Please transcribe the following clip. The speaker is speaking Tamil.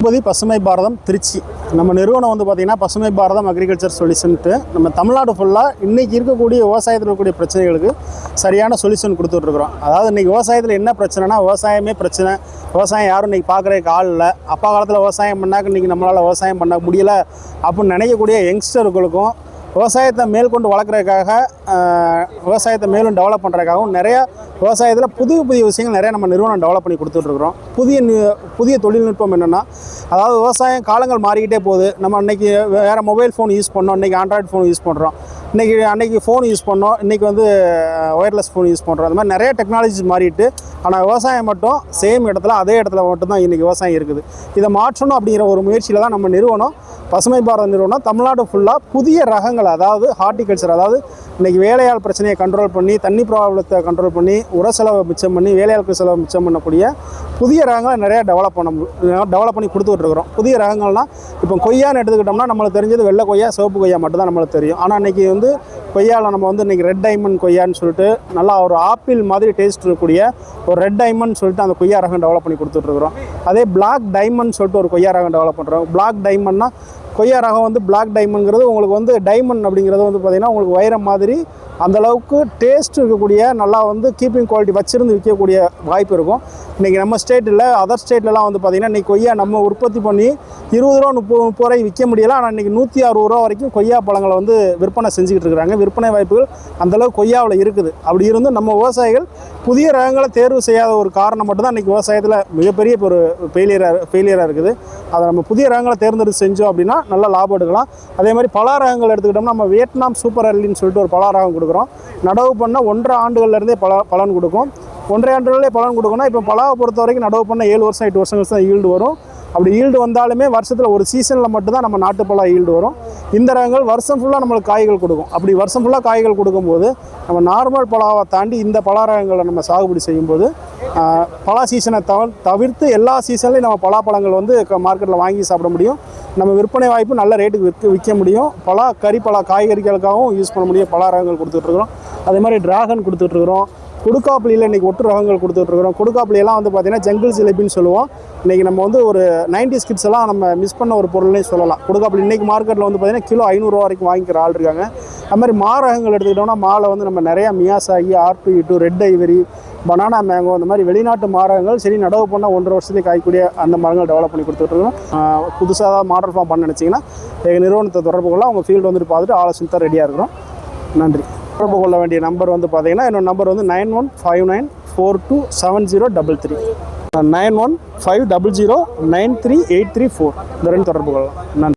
இப்போதி பசுமை பாரதம் திருச்சி நம்ம நிறுவனம் வந்து பார்த்திங்கன்னா பசுமை பாரதம் அக்ரிகல்ச்சர் சொல்யூஷன்ட்டு நம்ம தமிழ்நாடு ஃபுல்லாக இன்றைக்கி இருக்கக்கூடிய விவசாயத்தில் இருக்கக்கூடிய பிரச்சனைகளுக்கு சரியான சொல்யூஷன் கொடுத்துட்ருக்குறோம். அதாவது இன்றைக்கி விவசாயத்தில் என்ன பிரச்சனைனா விவசாயமே பிரச்சனை. விவசாயம் யாரும் இன்றைக்கி பார்க்குறதுக்கு ஆள் இல்லை. அப்பா காலத்தில் விவசாயம் பண்ணாக்க இன்றைக்கி நம்மளால் விவசாயம் பண்ண முடியலை அப்படின்னு நினைக்கக்கூடிய யங்ஸ்டர்களுக்கும் விவசாயத்தை மேற்கொண்டு வளர்க்குறதுக்காக விவசாயத்தை மேலும் டெவலப் பண்ணுறதுக்காகவும் நிறையா விவசாயத்தில் புதிய விஷயங்கள் நிறையா நம்ம நிறுவனம் டெவலப் பண்ணி கொடுத்துட்ருக்குறோம். புதிய தொழில்நுட்பம் என்னென்னா, அதாவது விவசாயம் காலங்கள் மாறிக்கிட்டே போகுது. நம்ம அன்றைக்கி வேறு மொபைல் ஃபோன் யூஸ் பண்ணோம், இன்றைக்கி ஆண்ட்ராய்டு ஃபோன் யூஸ் பண்ணுறோம். அன்றைக்கி ஃபோன் யூஸ் பண்ணோம், இன்றைக்கி வந்து ஒயர்லெஸ் ஃபோன் யூஸ் பண்ணுறோம். அந்த மாதிரி நிறைய டெக்னாலஜிஸ் மாறிட்டு, ஆனால் விவசாயம் மட்டும் சேம் இடத்துல அதே இடத்துல மட்டும்தான் இன்றைக்கி விவசாயம் இருக்குது. இதை மாற்றணும் அப்படிங்கிற ஒரு முயற்சியில் தான் நம்ம நிறுவனம் பசுமை பாரத நிறுவனம் தமிழ்நாடு ஃபுல்லாக புதிய ரகங்கள், அதாவது ஹார்டிகல்ச்சர், அதாவது இன்றைக்கி வேலையாள் பிரச்சனையை கண்ட்ரோல் பண்ணி, தண்ணி ப்ராப்ளத்தை கண்ட்ரோல் பண்ணி, உர செலவை மிச்சம் பண்ணி, வேலையாளுக்கு செலவை மிச்சம் பண்ணக்கூடிய புதிய ரகங்களை நிறையா டெவலப் பண்ணி கொடுத்துட்ருக்குறோம். புதிய ரகங்கள்னால் இப்போ கொய்யான்னு எடுத்துக்கிட்டோம்னா நம்மளுக்கு தெரிஞ்சது வெள்ளை கொய்யா, சிவப்பு கொய்யா மட்டும் தான் நம்மளுக்கு தெரியும். ஆனால் இன்றைக்கி வந்து கொய்யாவில் நம்ம வந்து இன்றைக்கி ரெட் டைமண்ட் கொய்யான்னு சொல்லிட்டு நல்லா ஒரு ஆப்பிள் மாதிரி டேஸ்ட் இருக்கக்கூடிய ஒரு ரெட் டைமண்ட் சொல்லிட்டு அந்த கொய்யா ரகம் டெவலப் பண்ணி கொடுத்துட்ருக்குறோம். அதே பிளாக் டைமண்ட் சொல்லிட்டு ஒரு கொய்யா ரகம் டெவலப் பண்ணுறோம். பிளாக் டைமண்ட்னா கொய்யா ரகம் வந்து பிளாக் டைமண்ட்ங்கிறது உங்களுக்கு வந்து டைமண்ட் அப்படிங்கிறது வந்து பார்த்திங்கன்னா உங்களுக்கு வைரம் மாதிரி அந்தளவுக்கு டேஸ்ட் இருக்கக்கூடிய நல்லா வந்து கீப்பிங் குவாலிட்டி வச்சுருந்து விற்கக்கூடிய வாய்ப்பு இருக்கும். இன்றைக்கி நம்ம ஸ்டேட்டில் அதர் ஸ்டேட்லலாம் வந்து பார்த்திங்கன்னா இன்றைக்கி கொய்யா நம்ம உற்பத்தி பண்ணி 20 ரூபா 30 ரூபாய் விற்க முடியலை. ஆனால் இன்றைக்கி 160 ரூபா வரைக்கும் கொய்யா பழங்களை வந்து விற்பனை செஞ்சுக்கிட்டு இருக்கிறாங்க. விற்பனை வாய்ப்புகள் அந்தளவுக்கு கொய்யாவில் இருக்குது. அப்படி இருந்து நம்ம விவசாயிகள் புதிய ரகங்களை தேர்வு செய்யாத ஒரு காரணம் மட்டும்தான் இன்றைக்கி விவசாயத்தில் மிகப்பெரிய ஒரு ஃபெயிலியராக இருக்குது. அதை நம்ம புதிய ரகங்களை தேர்ந்தெடுத்து செஞ்சோம் அப்படின்னா நல்லா லாபம் எடுக்கலாம். அதே மாதிரி பலா ரகங்கள் எடுத்துக்கிட்டோம்னா நம்ம வியட்நாம் சூப்பர் அர்லின்னு சொல்லிட்டு ஒரு பலா ரகம் கொடுக்குறோம். நடவு பண்ண 1.5 ஆண்டுகள்லேருந்தே பலன் கொடுக்கும். 1.5 ஆண்டுகளே பலன் கொடுக்கணும். இப்போ பலாவை பொறுத்த வரைக்கும் நடவு பண்ண 7 வருஷம் 8 வருஷங்கள் தான் ஈல்டு வரும். அப்படி ஈல்டு வந்தாலுமே வருஷத்தில் ஒரு சீசனில் மட்டும்தான் நம்ம நாட்டு பலா ஈல்டு வரும். இந்த ரகங்கள் வருஷம் ஃபுல்லாக நம்மளுக்கு காய்கள் கொடுக்கும். அப்படி வருஷம் ஃபுல்லாக காய்கள் கொடுக்கும்போது நம்ம நார்மல் பலாவை தாண்டி இந்த பலா ரகங்களை நம்ம சாகுபடி செய்யும்போது பலா சீசனை தவிர்த்து எல்லா சீசன்லேயும் நம்ம பலாப்பழங்கள் வந்து மார்க்கெட்டில் வாங்கி சாப்பிட முடியும். நம்ம விற்பனை வாய்ப்பு நல்ல ரேட்டுக்கு விற்க முடியும். பலா காய்கறிகளுக்காகவும் யூஸ் பண்ண முடியும். பலா ரகங்கள் கொடுத்துட்ருக்குறோம். அதே மாதிரி டிராகன் கொடுத்துட்ருக்குறோம். கொடுக்காப்புளியில் இன்றைக்கி ஒட்டு ரகங்கள் கொடுத்துட்ருக்குறோம். கொடுக்காப்புளியெல்லாம் வந்து பார்த்திங்கன்னா ஜங்கிள் ஜிலேபின்னு சொல்லுவோம். இன்றைக்கி நம்ம வந்து ஒரு 90s கிட்ஸ் எல்லாம் நம்ம மிஸ் பண்ண ஒரு பொருள்னே சொல்லலாம். கொடுக்காப்புளி இன்றைக்கி மார்க்கெட்டில் வந்து பார்த்திங்கன்னா கிலோ 500 ரூபா வரைக்கும் வாங்கிக்கிற ஆள் இருக்காங்க. அது மாதிரி ரகங்கள் எடுத்துக்கிட்டோம்னா மாலை வந்து நம்ம நிறையா மியாசாகி, ஆர்பிஇட்டு, ரெட் ஐவரி, பனானா மேங்கோ, அந்த மாதிரி வெளிநாட்டு ரகங்கள் சரி நடவு பண்ணால் 1.5 வருஷத்துலேயே காய்க்கூடிய அந்த மரங்கள் டெவலப் பண்ணி கொடுத்துட்ருக்கோம். புதுசாக மாடல் ஃபார்ம் பண்ண நினச்சிங்கன்னா எங்கள் நிறுவனத்தை தொடர்பு கொள்ள அவங்க ஃபீல்டு வந்துட்டு பார்த்துட்டு ஆலோசனை தான் ரெடியாக இருக்கிறோம். நன்றி. தொடர்பு கொள்ள வேண்டிய நம்பர் வந்து பார்த்தீங்கன்னா என்னோட நம்பர் வந்து 9159427033 9150093834 இந்த ரெண்டு தொடர்பு கொள்ளலாம். நன்றி.